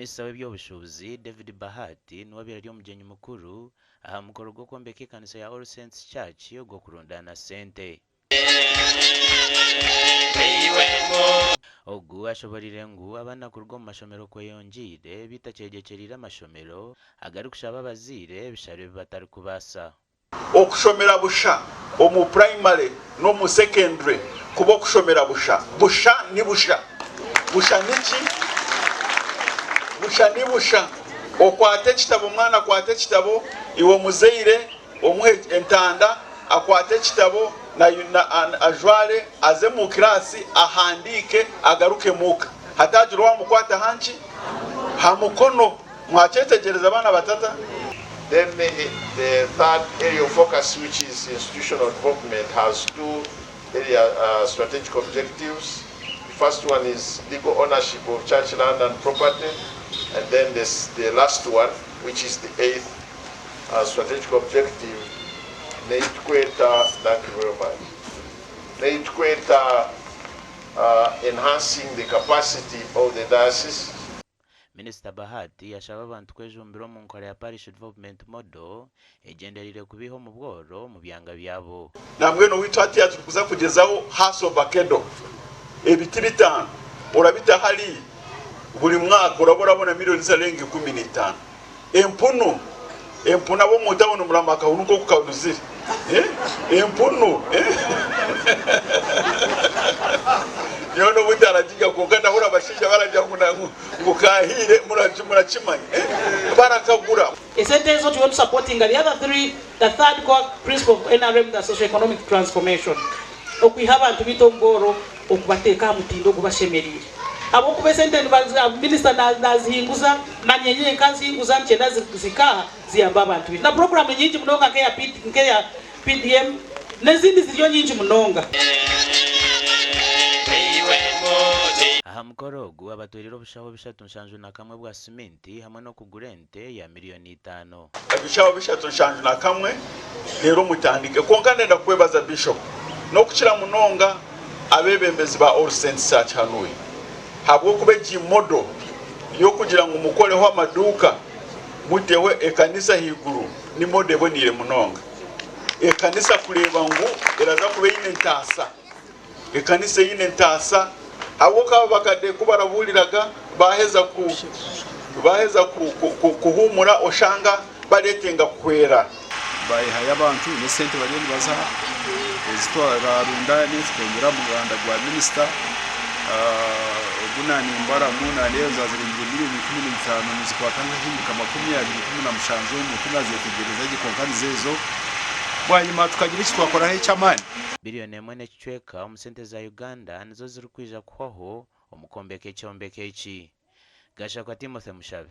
Minisita w'ebyobushubuzi David Bahati niwe birari omugenyi mukuru aha mukoro gwo kwombeka ekanisa ya All Saints Church ogwo kurundana sente. Ogu ashoborire ngu abana kurwa mu mashomero kweyongire bitakyegyekerire amashomero agari kushaba abazire bishare batari kubasa okushomera busha omu primary no mu secondary kuba okushomera busha ni busha niki busha ni busha okwate kitabo mwana akwate kitabo iwo muzeire omuhe entanda akwate kitabo na ajwale aze mu klasi ahandike agaruke muka hatagira wa mukwata hanchi hamukono mwachetegereza abana batata. Then the third area of focus, which is institutional development, has two strategic objectives. The first one is legal ownership of church land and property, and then the last one, which is the eighth strategic objective, thank you very much. Enhancing the capacity of the diocese. Minisita Bahati ashaba abantu kwejumbira mu nkora ya parish development model egenderire kubiho mu bworo mu byanga byabo. Namwe no witwati yatukuza kugezaho haso bakedo ebiti bitano urabita hali buri mwaka urabona miliyoni zarenga 15. Empuna bo mutabona muramaka unuko kukabuzira empuno yono butaragiga kugana hura bashije barajya ngukahire murachimanye barakagura. Essentially is what we want supporting the other three. The third core principle of NRM, the socio-economic transformation. Okuihaba ntubitomboro okubateka mutindo kubashemerire abo kubesente minister nazihinguza nanyenye kazi hinguza nchenda zikaha ziyamba abantu na program nyingi munonga ke ya PDM nezindi ziriyo nyingi munonga. Aha mukoro ogu abatwerero bushaho bishatu nshanju na kamwe bwa simenti hamwe no kugura ente ya miliyoni 5. Bishaho bishatu nshanju na kamwe rero mutandike konka ndenda kwebaza bishop no kukira munonga abebembezi ba All Saints Church hanuye habwo kubeji modo yo kugira ngo mukoreho amaduka mutewe ekanisa higuru ni mode bonire munonga ekanisa kureba ngo eraza kube yine ntasa ekanisa yine ntasa habwo kaba bakade kubarabuliraga baheza kuhumura oshanga baretenga kwera bayihaye abantu ne sente bageni baza zitwara rundani zikongera mu Rwanda rwa minister ubunani mbara munani yazazirindwe miliyoni 15 muzikwatanga hinduka 20 na mushanzo mu tunazetegereza gikonkani zezo bwanyuma tukagira iki twakora he cyamani biliyoni mwene chweka omusente za Uganda nizo ziri kwija kwaho omukombeke kyombeke iki gasha kwa Timothy Mushabe.